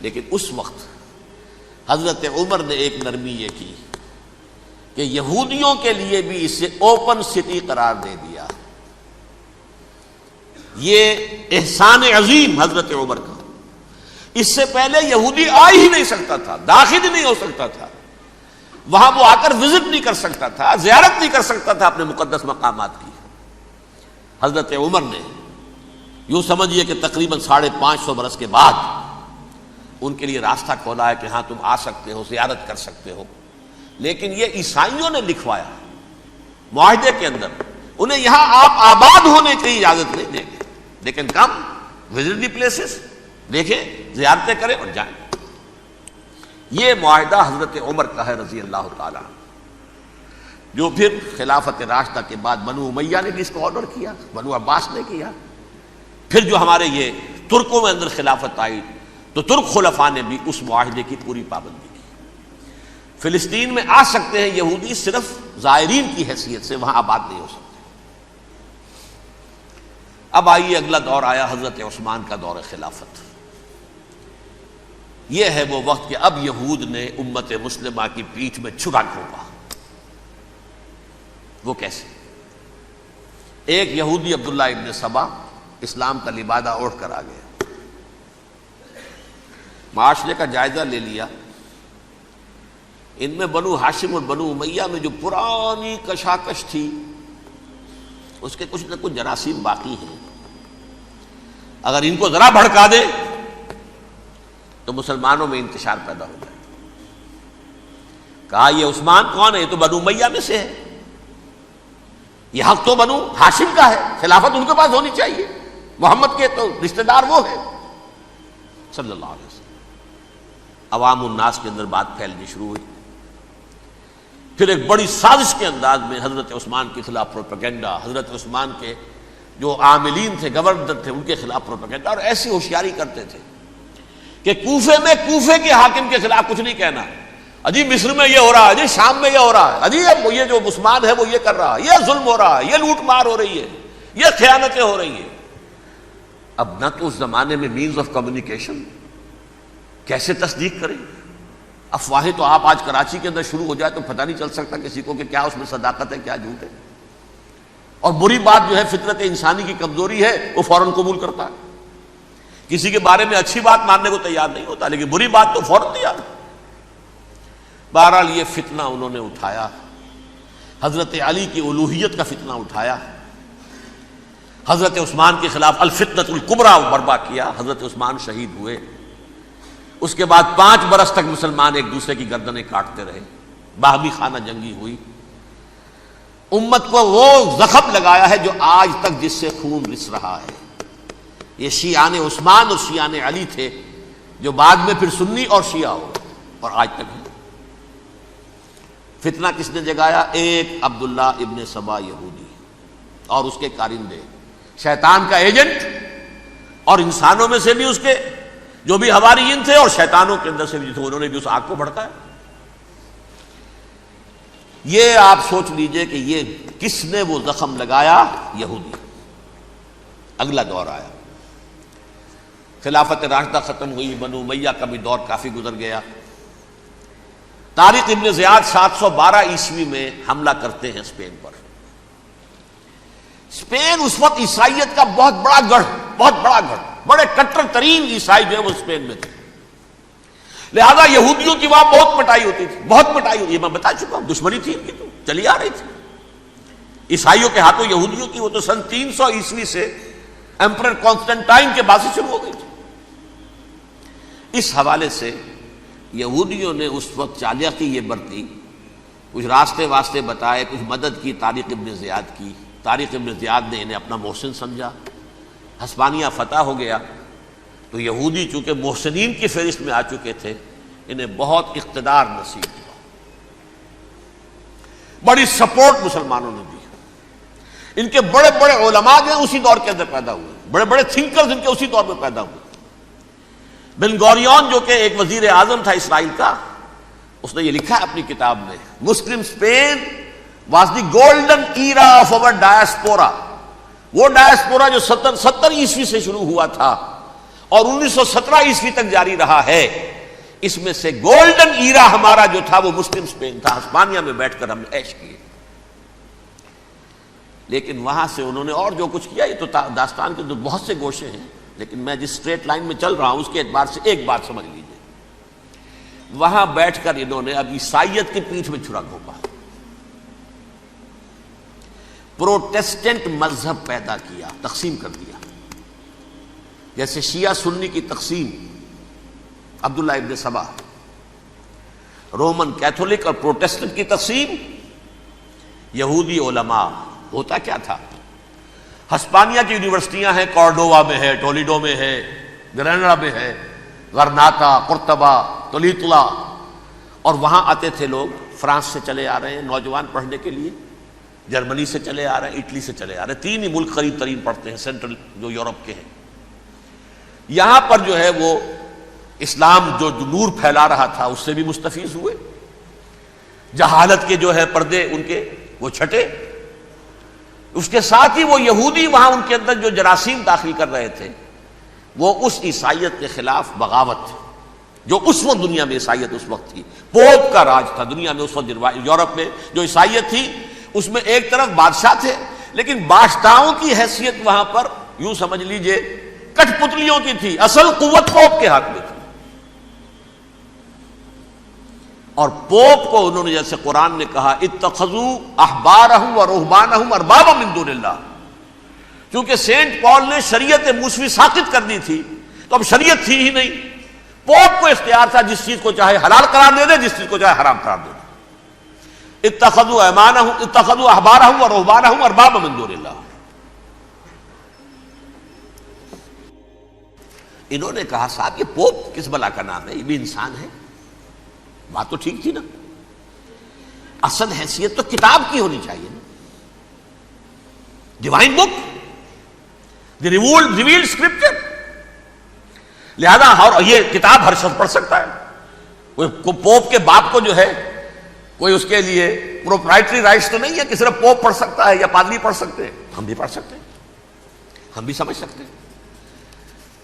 B: لیکن اس وقت حضرت عمر نے ایک نرمی یہ کی کہ یہودیوں کے لیے بھی اسے اوپن سٹی قرار دے دیا. یہ احسان عظیم حضرت عمر کا. اس سے پہلے یہودی آ ہی نہیں سکتا تھا، داخل ہی نہیں ہو سکتا تھا، وہاں وہ آ کر وزٹ نہیں کر سکتا تھا، زیارت نہیں کر سکتا تھا اپنے مقدس مقامات کی. حضرت عمر نے یوں سمجھیے کہ تقریباً 550 برس کے بعد ان کے لیے راستہ کھولا ہے کہ ہاں تم آ سکتے ہو، زیارت کر سکتے ہو. لیکن یہ عیسائیوں نے لکھوایا معاہدے کے اندر، انہیں یہاں آپ آباد ہونے کی اجازت نہیں دیں گے، لیکن کم وزٹ دی پلیسز، دیکھیں زیارتیں کریں اور جائیں. یہ معاہدہ حضرت عمر کا ہے رضی اللہ تعالیٰ. جو پھر خلافت راشدہ کے بعد بنو امیہ نے بھی اس کو آرڈر کیا، بنو عباس نے کیا. پھر جو ہمارے یہ ترکوں میں اندر خلافت آئی تو ترک خلفاء نے بھی اس معاہدے کی پوری پابندی کی. فلسطین میں آ سکتے ہیں یہودی صرف زائرین کی حیثیت سے، وہاں آباد نہیں ہو سکتے. اب آئیے اگلا دور آیا حضرت عثمان کا دور خلافت. یہ ہے وہ وقت کہ اب یہود نے امت مسلمہ کی پیٹھ میں چھرا گھونپا. وہ کیسے؟ ایک یہودی عبداللہ ابن سبا اسلام کا لبادہ اوڑھ کر آ گیا، معاشرے کا جائزہ لے لیا. ان میں بنو ہاشم اور بنو امیہ میں جو پرانی کشاکش تھی اس کے کچھ نہ کچھ جراثیم باقی ہیں. اگر ان کو ذرا بھڑکا دے تو مسلمانوں میں انتشار پیدا ہو جائے. کہا یہ عثمان کون ہے؟ یہ تو بنو امیہ میں سے ہے، یہ حق تو بنو ہاشم کا ہے، خلافت ان کے پاس ہونی چاہیے، محمد کے تو رشتہ دار وہ ہے صلی اللہ علیہ وسلم. عوام الناس کے اندر بات پھیلنی شروع ہوئی. پھر ایک بڑی سازش کے انداز میں حضرت عثمان کے خلاف پروپیگنڈا، حضرت عثمان کے جو عاملین تھے، گورنر تھے، ان کے خلاف پروپیگنڈا. اور ایسی ہوشیاری کرتے تھے کہ کوفے میں کوفے کے حاکم کے خلاف کچھ نہیں کہنا. اجی مصر میں یہ ہو رہا ہے، اجی شام میں یہ ہو رہا ہے، اجی یہ جو عثمان ہے وہ یہ کر رہا ہے، یہ ظلم ہو رہا ہے، یہ لوٹ مار ہو رہی ہے، یہ خیانتیں ہو رہی ہیں. اب نہ تو اس زمانے میں مینز آف کمیونیکیشن، کیسے تصدیق کریں؟ افواہیں تو آپ آج کراچی کے اندر شروع ہو جائے تو پتہ نہیں چل سکتا کسی کو کہ کیا اس میں صداقت ہے کیا جھوٹ ہے. اور بری بات جو ہے فطرت انسانی کی کمزوری ہے، وہ فوراً قبول کرتا ہے. کسی کے بارے میں اچھی بات ماننے کو تیار نہیں ہوتا، لیکن بری بات تو فوراً تیار. بہرحال یہ فتنہ انہوں نے اٹھایا، حضرت علی کی الوہیت کا فتنہ اٹھایا، حضرت عثمان کے خلاف الفتنۃ الکبریٰ برپا کیا. حضرت عثمان شہید ہوئے. اس کے بعد 5 برس تک مسلمان ایک دوسرے کی گردنیں کاٹتے رہے، باہمی خانہ جنگی ہوئی. امت کو وہ زخم لگایا ہے جو آج تک جس سے خون رس رہا ہے. یہ شیعان عثمان اور شیعان علی تھے جو بعد میں پھر سنی اور شیعہ ہو اور آج تک ہے. فتنہ کس نے جگایا؟ ایک عبداللہ ابن سبا یہودی اور اس کے کارندے، شیطان کا ایجنٹ، اور انسانوں میں سے بھی اس کے جو بھی حواریین تھے اور شیطانوں کے اندر سے بھی تھے، انہوں نے بھی اس آگ کو بھڑکایا. یہ آپ سوچ لیجئے کہ یہ کس نے وہ زخم لگایا؟ یہودی. اگلا دور آیا، خلافت راشدہ ختم ہوئی، بنو امیہ کا بھی دور کافی گزر گیا. طارق ابن زیاد 712 عیسوی میں حملہ کرتے ہیں اسپین پر. اسپین اس وقت عیسائیت کا بہت بڑا گڑھ، بڑے کٹر ترین عیسائی جو ہے وہ اسپین میں تھے. لہذا یہودیوں کی وہاں بہت پٹائی ہوتی تھی، بہت پٹائی ہوتی. یہ میں بتا چکا ہوں، دشمنی تھی ان کی تو چلی آ رہی تھی عیسائیوں کے ہاتھوں یہودیوں کی. وہ تو سن 300 عیسوی سے ایمپرر کانسٹنٹائن کے بعد سے شروع ہو گئی تھی. اس حوالے سے یہودیوں نے اس وقت چالاکی یہ برتی، کچھ راستے واسطے بتائے، کچھ مدد کی طارق ابن زیاد کی. طارق ابن زیاد نے انہیں اپنا محسن سمجھا. ہسپانیہ فتح ہو گیا تو یہودی چونکہ محسنین کی فہرست میں آ چکے تھے، انہیں بہت اقتدار نصیب ہوا، بڑی سپورٹ مسلمانوں نے دی. ان کے بڑے بڑے علماء جو ہیں اسی دور کے اندر پیدا ہوئے، بڑے بڑے تھنکرز ان کے اسی دور میں پیدا ہوئے. بن گوریون جو کہ ایک وزیر اعظم تھا اسرائیل کا، اس نے یہ لکھا ہے اپنی کتاب میں، Muslim Spain was the golden era of our diaspora. وہ ڈائسپورا جو 70 عیسوی سے شروع ہوا تھا اور 1917 عیسوی تک جاری رہا ہے، اس میں سے گولڈن ایرا ہمارا جو تھا وہ مسلم اسپین تھا. ہسپانیہ میں بیٹھ کر ہم نے عیش کیے. لیکن وہاں سے انہوں نے اور جو کچھ کیا، یہ تو داستان کے بہت سے گوشے ہیں، لیکن میں جس اسٹریٹ لائن میں چل رہا ہوں اس کے اعتبار سے ایک بات سمجھ لیجیے. وہاں بیٹھ کر انہوں نے اب عیسائیت کی پیٹھ میں چھرا گھونپا، پروٹیسٹنٹ مذہب پیدا کیا، تقسیم کر دیا. جیسے شیعہ سنی کی تقسیم، عبداللہ ابن سبا، رومن کیتھولک اور پروٹیسٹنٹ کی تقسیم، یہودی علماء. ہوتا کیا تھا؟ ہسپانیہ کی یونیورسٹیاں ہیں، کارڈووا میں ہے، ٹولیڈو میں ہے، گریناڈا میں ہے، غرناطہ، قرطبہ، تولیتلا، اور وہاں آتے تھے لوگ فرانس سے چلے آ رہے ہیں نوجوان پڑھنے کے لیے، جرمنی سے چلے آ رہے ہیں، اٹلی سے چلے آ رہے ہیں، 3 ہی ملک قریب ترین پڑھتے ہیں سینٹرل جو یورپ کے ہیں۔ یہاں پر جو ہے وہ اسلام جو نور پھیلا رہا تھا اس سے بھی مستفیض ہوئے، جہالت کے جو ہے پردے ان کے وہ چھٹے، اس کے ساتھ ہی وہ یہودی وہاں ان کے اندر جو جراثیم داخل کر رہے تھے وہ اس عیسائیت کے خلاف بغاوت تھی جو اس وقت دنیا میں عیسائیت اس وقت تھی۔ پوپ کا راج تھا دنیا میں اس وقت، یورپ میں جو عیسائیت تھی اس میں ایک طرف بادشاہ تھے، لیکن بادشاہوں کی حیثیت وہاں پر یوں سمجھ لیجئے کٹ پتلیوں کی تھی، اصل قوت پوپ کے ہاتھ میں تھی۔ اور پوپ کو انہوں نے جیسے قرآن نے کہا اتخذوا احبارهم ورهبانهم اربابا من دون اللہ، چونکہ سینٹ پال نے شریعت موسوی ساقط کر دی تھی تو اب شریعت تھی ہی نہیں، پوپ کو اختیار تھا جس چیز کو چاہے حلال قرار دے دے، جس چیز کو چاہے حرام قرار دے دے۔ اتخذوا احبارهم ورهبانهم اربابا من دون اللہ۔ انہوں نے کہا صاحب یہ پوپ کس بلا کا نام ہے، یہ بھی انسان ہے۔ بات تو ٹھیک تھی نا، اصل حیثیت تو کتاب کی ہونی چاہیے نا، ڈیوائن بک، دی ریویلڈ اسکرپچر۔ لہذا اور یہ کتاب ہر شخص پڑھ سکتا ہے، کوئی پوپ کے باپ کو جو ہے کوئی اس کے لیے پروپرائٹری رائٹس تو نہیں ہے کہ صرف پوپ پڑھ سکتا ہے یا پادری پڑھ سکتے ہیں، ہم بھی پڑھ سکتے ہیں، ہم بھی سمجھ سکتے ہیں۔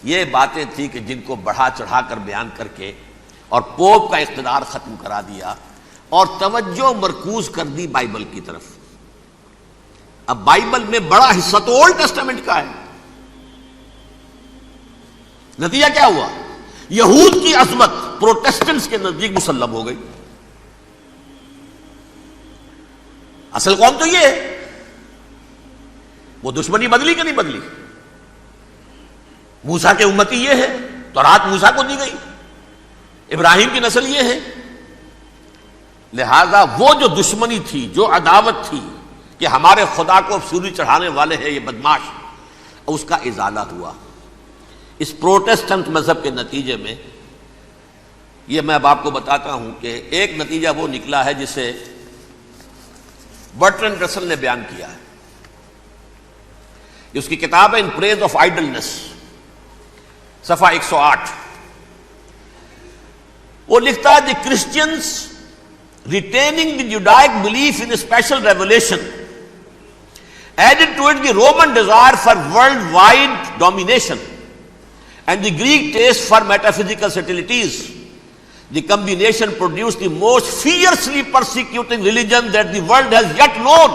B: یہ باتیں تھی کہ جن کو بڑھا چڑھا کر بیان کر کے اور پوپ کا اقتدار ختم کرا دیا اور توجہ مرکوز کر دی بائبل کی طرف۔ اب بائبل میں بڑا حصہ تو اولڈ ٹیسٹامنٹ کا ہے۔ نتیجہ کیا ہوا؟ یہود کی عظمت پروٹیسٹنٹس کے نزدیک مسلم ہو گئی۔ اصل قوم تو یہ ہے، وہ دشمنی بدلی کہ نہیں بدلی؟ موسیٰ کے امتی یہ ہے، تورات موسیٰ کو دی گئی، ابراہیم کی نسل یہ ہے۔ لہذا وہ جو دشمنی تھی، جو عداوت تھی کہ ہمارے خدا کو سولی چڑھانے والے ہیں یہ بدماش، اس کا ازالہ ہوا اس پروٹیسٹنٹ مذہب کے نتیجے میں۔ یہ میں اب آپ کو بتاتا ہوں کہ ایک نتیجہ وہ نکلا ہے جسے برٹرنڈ رسل نے بیان کیا ہے، اس کی کتاب ہے ان پریز آف آئیڈلنس، صفحہ 108۔ وہ لکھتا ہے the Christians retaining the Judaic belief in special revelation added to it the Roman desire for world wide domination and the Greek taste for metaphysical subtleties. The combination produce the most fiercely persecuting religion that the world has yet known.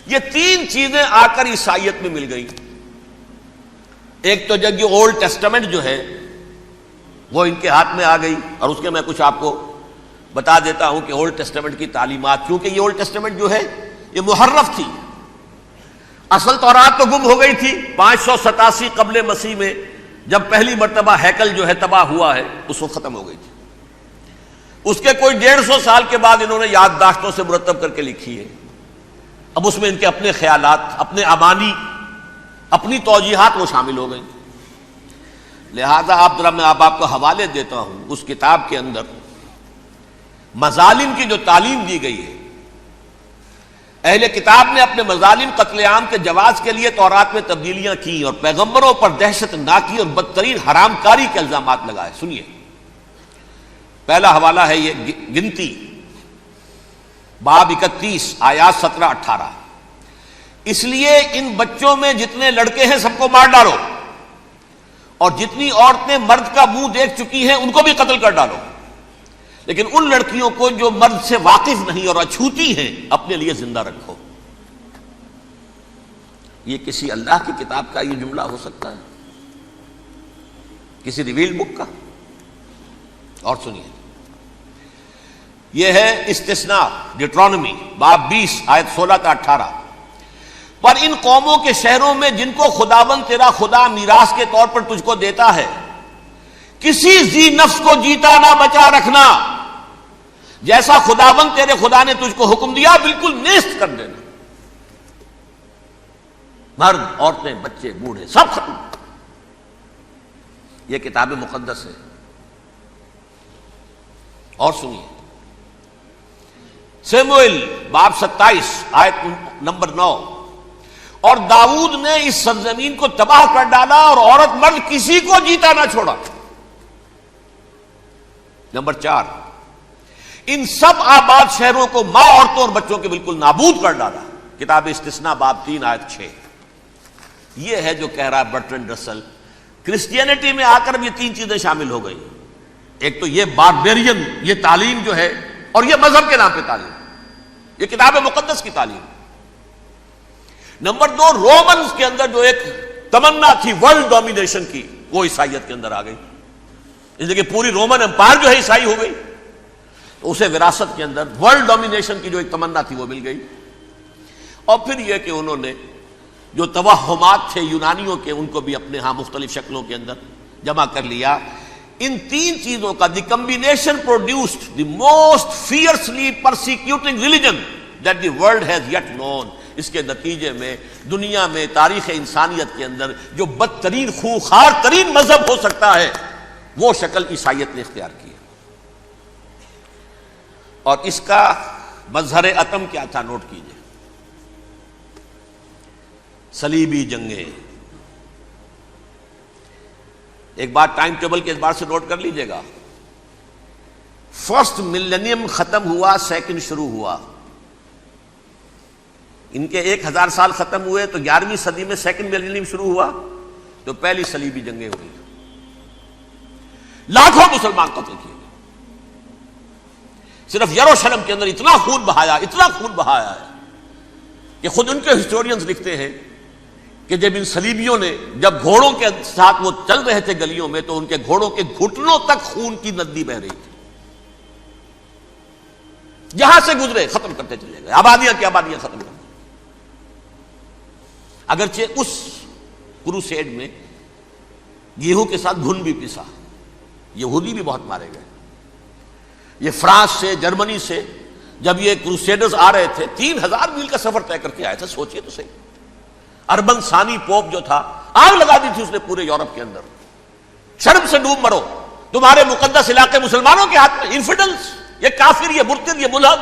B: یہ 3 چیزیں آ کر عیسائیت میں مل گئی۔ ایک تو جب یہ اولڈ ٹیسٹامنٹ جو ہے وہ ان کے ہاتھ میں آ گئی، اور اس کے میں کچھ آپ کو بتا دیتا ہوں کہ اولڈ ٹیسٹامنٹ کی تعلیمات، کیونکہ یہ اولڈ ٹیسٹامنٹ جو ہے یہ محرف تھی، اصل تورات تو گم ہو گئی تھی 587 قبل مسیح میں، جب پہلی مرتبہ ہیکل جو ہے تباہ ہوا ہے اس وقت ختم ہو گئی تھی۔ اس کے کوئی 150 سال کے بعد انہوں نے یادداشتوں سے مرتب کر کے لکھی ہے۔ اب اس میں ان کے اپنے خیالات، اپنے امانی، اپنی توجیحات وہ شامل ہو گئیں۔ لہذا میں آپ کو حوالے دیتا ہوں اس کتاب کے اندر مظالم کی جو تعلیم دی گئی ہے۔ اہل کتاب نے اپنے مظالم قتل عام کے جواز کے لیے تورات میں تبدیلیاں کی اور پیغمبروں پر دہشت ناکی اور بدترین حرام کاری کے الزامات لگائے۔ سنیے، پہلا حوالہ ہے یہ گنتی باب 31 آیات 17-18۔ اس لیے ان بچوں میں جتنے لڑکے ہیں سب کو مار ڈالو، اور جتنی عورتیں مرد کا منہ دیکھ چکی ہیں ان کو بھی قتل کر ڈالو، لیکن ان لڑکیوں کو جو مرد سے واقف نہیں اور اچھوتی ہیں اپنے لیے زندہ رکھو۔ یہ کسی اللہ کی کتاب کا یہ جملہ ہو سکتا ہے؟ کسی ریویلڈ بک کا؟ اور سنیے، یہ ہے استثناء ڈیٹرانومی باب 20 آیت 16-18۔ پر ان قوموں کے شہروں میں جن کو خداوند تیرا خدا میراث کے طور پر تجھ کو دیتا ہے، کسی ذی نفس کو جیتا نہ بچا رکھنا، جیسا خداوند تیرے خدا نے تجھ کو حکم دیا بالکل نیست کر دینا۔ مرد، عورتیں، بچے، بوڑھے سب ختم۔ یہ کتاب مقدس ہے۔ اور سنیے، سیموئیل باب 27 آیت نمبر 9، اور داؤد نے اس سرزمین کو تباہ کر ڈالا اور عورت مرد کسی کو جیتا نہ چھوڑا۔ نمبر 4، ان سب آباد شہروں کو ماں، عورتوں اور بچوں کے بالکل نابود کر ڈالا۔ کتاب استثناء باب 3 آیت 6۔ یہ ہے جو کہہ رہا ہے برٹرنڈ رسل، کرسچینٹی میں آ کر اب یہ 3 چیزیں شامل ہو گئی۔ ایک تو یہ باربیرین، یہ تعلیم جو ہے، اور یہ مذہب کے نام پہ تعلیم، یہ کتاب مقدس کی تعلیم۔ نمبر 2، رومنز کے اندر جو ایک تمنا تھی ورلڈ ڈومینیشن کی، وہ عیسائیت کے اندر آ گئی، اس لیے کہ پوری رومن امپائر جو ہے عیسائی ہو گئی، تو اسے وراثت کے اندر ورلڈ ڈومینیشن کی جو ایک تمنا تھی وہ مل گئی۔ اور پھر یہ کہ انہوں نے جو توہمات تھے یونانیوں کے، ان کو بھی اپنے ہاں مختلف شکلوں کے اندر جمع کر لیا۔ ان 3 چیزوں کا the combination produced the most fiercely persecuting religion that the world has yet known. اس کے نتیجے میں دنیا میں تاریخ انسانیت کے اندر جو بدترین خوخار ترین مذہب ہو سکتا ہے، وہ شکل عیسائیت نے اختیار کی۔ اور اس کا مظہر عتم کیا تھا، نوٹ کیجئے، صلیبی جنگیں۔ ایک بات ٹائم ٹیبل کے اعتبار سے نوٹ کر لیجئے گا، فرسٹ ملینیم ختم ہوا، سیکنڈ شروع ہوا۔ ان کے 1000 سال ختم ہوئے تو 11ویں صدی میں سیکنڈ ملینیم شروع ہوا، تو پہلی صلیبی جنگیں ہوئی، لاکھوں مسلمان قتل کیے، صرف یروشلم کے اندر اتنا خون بہایا ہے کہ خود ان کے ہسٹورینز لکھتے ہیں کہ جب ان صلیبیوں نے جب گھوڑوں کے ساتھ وہ چل رہے تھے گلیوں میں، تو ان کے گھوڑوں کے گھٹنوں تک خون کی ندی بہ رہی تھی، جہاں سے گزرے ختم کرتے چلے گئے، آبادیاں کی آبادیاں ختم کرتے۔ اگرچہ اس کروسیڈ میں گیہوں کے ساتھ گھن بھی پسا، یہودی بھی بہت مارے گئے۔ یہ فرانس سے، جرمنی سے جب یہ کروسیڈرز آ رہے تھے، 3000 میل کا سفر طے کر کے آئے تھے، سوچئے تو صحیح۔ اربن ثانی پوپ جو تھا، آگ لگا دی تھی اس نے پورے یورپ کے اندر، شرم سے ڈوب مرو، تمہارے مقدس علاقے مسلمانوں کے ہاتھ میں، انفیڈلز، یہ کافر، یہ مرتد، یہ ملحد۔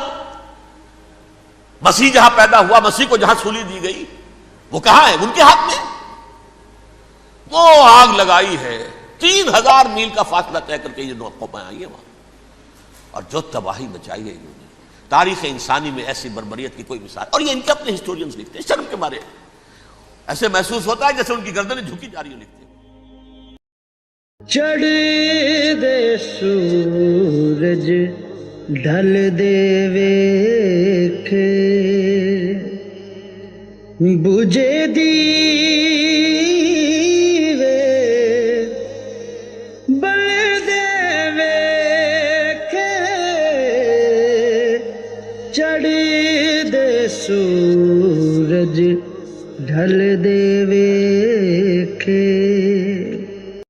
B: مسیح جہاں پیدا ہوا، مسیح کو جہاں سولی دی گئی، وہ کہاں ہے؟ ان کے ہاتھ میں۔ وہ آگ لگائی ہے، 3000 میل کا فاصلہ طے کر کے یہ قومیں آئی ہیں وہاں، اور جو تباہی مچائی ہے انہوں نے، تاریخ انسانی میں ایسی بربریت کی کوئی مثال۔ اور یہ ان کے اپنے ہسٹورینز لکھتے ہیں، شرم کے مارے ایسے محسوس ہوتا ہے جیسے ان کی گردنیں جھکی جا رہی ہیں، لکھتے ہیں۔
C: چڑھ دے سورج ڈھل دے ویکھے، بجھے دیوے بل دے ویکھے، چڑھ دے سورج ڈھل دے ویکھے۔